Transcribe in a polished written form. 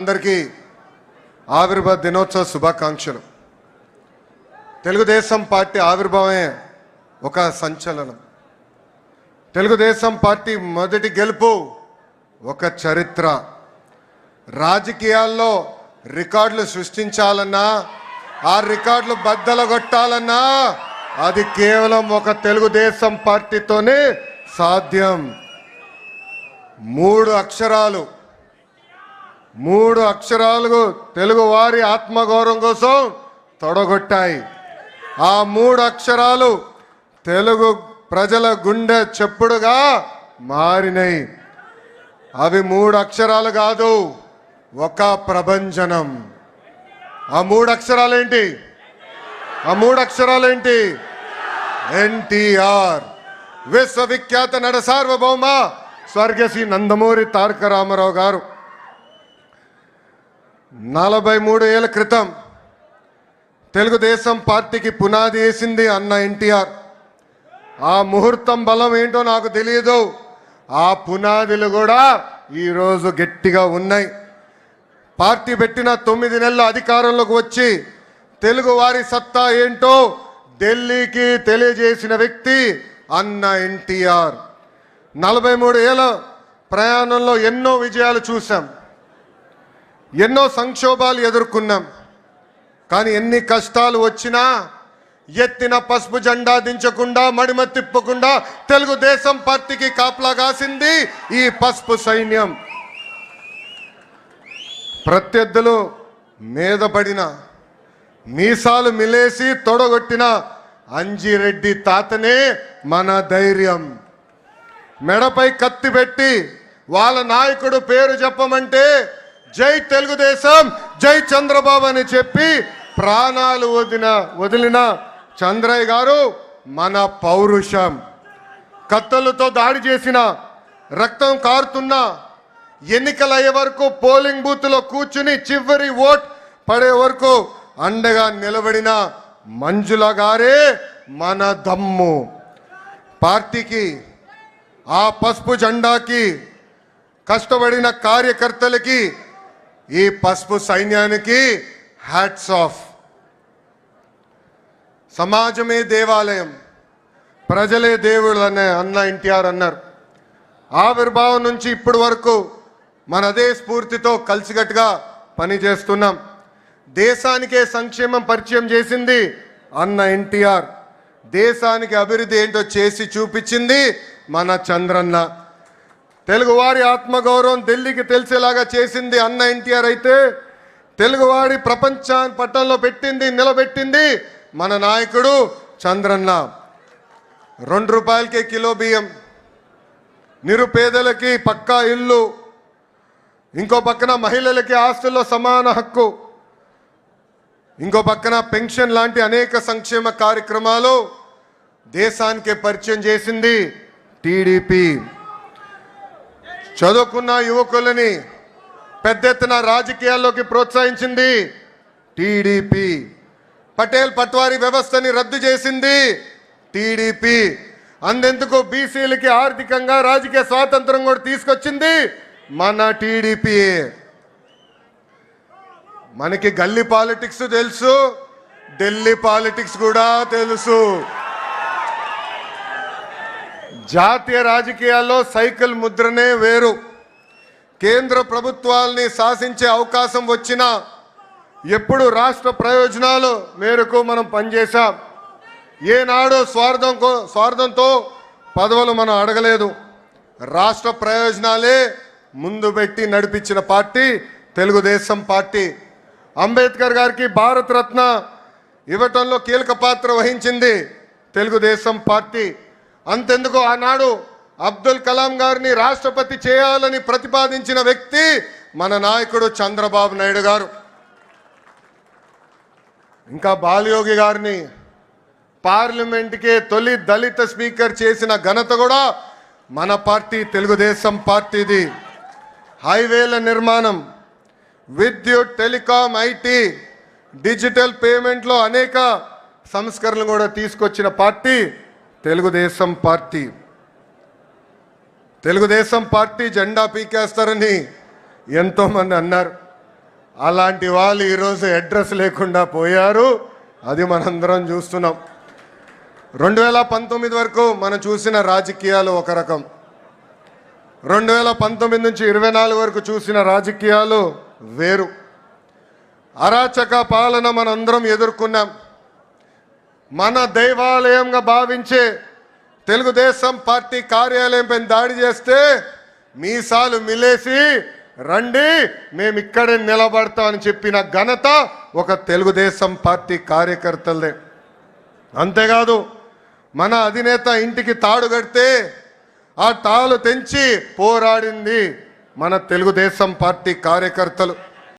అందరికీ ఆవిర్భావ దినోత్సవ శుభాకాంక్షలు. తెలుగుదేశం పార్టీ ఆవిర్భావమే ఒక సంచలనం. తెలుగుదేశం పార్టీ మొదటి గెలుపు ఒక చరిత్ర. రాజకీయాల్లో రికార్డులు సృష్టించాలన్నా, ఆ రికార్డులు బద్దలగొట్టాలన్నా అది కేవలం ఒక తెలుగుదేశం పార్టీతోనే సాధ్యం. మూడు అక్షరాలు తెలుగు వారి ఆత్మగౌరవం కోసం తొడగొట్టాయి. ఆ మూడు అక్షరాలు తెలుగు ప్రజల గుండె చెప్పుడుగా మారినాయి. అవి మూడు అక్షరాలు కాదు, ఒక ప్రభంజనం. ఆ మూడు అక్షరాలేంటి? ఎన్టీఆర్, విశ్వవిఖ్యాత నట సార్వభౌమ స్వర్గశ్రీ నందమూరి తారక రామారావు గారు 43 ఏళ్ల క్రితం తెలుగుదేశం పార్టీకి పునాది వేసింది అన్న ఎన్టీఆర్. ఆ ముహూర్తం బలం ఏంటో నాకు తెలియదు. ఆ పునాదులు కూడా ఈరోజు గట్టిగా ఉన్నాయి. పార్టీ పెట్టిన 9 నెలల అధికారంలోకి వచ్చి తెలుగు వారి సత్తా ఏంటో ఢిల్లీకి తెలియజేసిన వ్యక్తి అన్న ఎన్టీఆర్. 43 ఏళ్ల ప్రయాణంలో ఎన్నో విజయాలు చూసాం, ఎన్నో సంక్షోభాలు ఎదుర్కొన్నాం. కానీ ఎన్ని కష్టాలు వచ్చినా ఎత్తిన పసుపు జెండా దించకుండా, మడిమ తిప్పకుండా తెలుగుదేశం పార్టీకి కాపలా కాసింది ఈ పసుపు సైన్యం. ప్రత్యర్థులు మీద పడిన, మీసాలు మిలేసి తొడగొట్టిన అంజిరెడ్డి తాతనే మన ధైర్యం. మెడపై కత్తి పెట్టి వాళ్ళ నాయకుడు పేరు చెప్పమంటే జై తెలుగుదేశం, జై చంద్రబాబు అని చెప్పి ప్రాణాలు వదిలిన చంద్రయ్య గారు మన పౌరుషం. కత్తులతో దాడి చేసిన, రక్తం కారుతున్న, ఎన్నికలు అయ్యే వరకు పోలింగ్ బూత్లో కూర్చుని చివరి ఓట్ పడే వరకు అండగా నిలబడిన మంజుల గారే మన దమ్ము. పార్టీకి, ఆ పసుపు జెండాకి కష్టపడిన కార్యకర్తలకి, ఈ పసుపు సైన్యానికి హ్యాట్స్ ఆఫ్. సమాజమే దేవాలయం, ప్రజలే దేవుళ్ళు అనే అన్న ఎన్టీఆర్ అన్నారు. ఆవిర్భావం నుంచి ఇప్పటి వరకు మన అదే స్ఫూర్తితో కలిసికట్టుగా పనిచేస్తున్నాం. దేశానికే సంక్షేమం పరిచయం చేసింది అన్న ఎన్టీఆర్. దేశానికి అభివృద్ధి ఏంటో చేసి చూపించింది మన చంద్రన్న. తెలుగువారి ఆత్మగౌరవం ఢిల్లీకి తెలిసేలాగా చేసింది అన్న ఎన్టీఆర్ అయితే, తెలుగువాడి ప్రపంచాన్ని పట్టంలో నిలబెట్టింది మన నాయకుడు చంద్రన్న. 2 రూపాయలకే కిలో బియ్యం, నిరుపేదలకి పక్కా ఇల్లు, ఇంకో పక్కన మహిళలకి ఆస్తుల్లో సమాన హక్కు, ఇంకో పక్కన పెన్షన్ లాంటి అనేక సంక్షేమ కార్యక్రమాలు దేశానికే పరిచయం చేసింది టీడీపీ. చదువుకున్న యువకులని పెద్ద ఎత్తున రాజకీయాల్లోకి ప్రోత్సహించింది టీడీపీ. పటేల్ పట్వారీ వ్యవస్థని రద్దు చేసింది టీడీపీ. అందెందుకు బీసీలకి ఆర్థికంగా రాజకీయ స్వాతంత్రం కూడా తీసుకొచ్చింది మన టీడీపీ. మనకి గల్లీ పాలిటిక్స్ తెలుసు, ఢిల్లీ పాలిటిక్స్ కూడా తెలుసు. జాతీయ రాజకీయాల్లో సైకిల్ ముద్రనే వేరు. కేంద్ర ప్రభుత్వాల్ని శాసించే అవకాశం వచ్చినా ఎప్పుడు రాష్ట్ర ప్రయోజనాలు మేరకు మనం పనిచేశాం. ఏనాడు స్వార్థంతో పదవులు మనం అడగలేదు. రాష్ట్ర ప్రయోజనాలే ముందు పెట్టి నడిపించిన పార్టీ తెలుగుదేశం పార్టీ. అంబేద్కర్ గారికి భారతరత్న ఇవ్వటంలో కీలక పాత్ర వహించింది తెలుగుదేశం పార్టీ. అంతెందుకు ఆనాడు అబ్దుల్ కలాం గారిని రాష్ట్రపతి చేయాలని ప్రతిపాదించిన వ్యక్తి మన నాయకుడు చంద్రబాబు నాయుడు గారు. ఇంకా బాలయోగి గారిని పార్లమెంట్కే తొలి దళిత స్పీకర్ చేసిన ఘనత కూడా మన పార్టీ తెలుగుదేశం పార్టీది. హైవేల నిర్మాణం, విద్యుత్, టెలికాం, ఐటీ, డిజిటల్ పేమెంట్లో అనేక సంస్కరణలు కూడా తీసుకొచ్చిన party Telugu Desam party. Telugu Desam party జెండా పీకేస్తారని ఎంతోమంది అన్నారు. అలాంటి వాళ్ళు ఈరోజు అడ్రస్ లేకుండా పోయారు. అది మనందరం చూస్తున్నాం. 2019 వరకు మనం చూసిన రాజకీయాలు ఒక రకం, 2019 నుంచి 24 వరకు చూసిన రాజకీయాలు వేరు. అరాచక పాలన మనందరం ఎదుర్కొన్నాం. మన దైవాలయంగా భావించే తెలుగుదేశం పార్టీ కార్యాలయం పైన దాడి చేస్తే మీసాలు మిలేసి రండి మేము ఇక్కడే నిలబడతామని చెప్పిన ఘనత ఒక తెలుగుదేశం పార్టీ కార్యకర్తలదే. అంతేకాదు మన అధినేత ఇంటికి తాడు కడితే ఆ తాళు తెంచి పోరాడింది మన తెలుగుదేశం పార్టీ కార్యకర్తలు.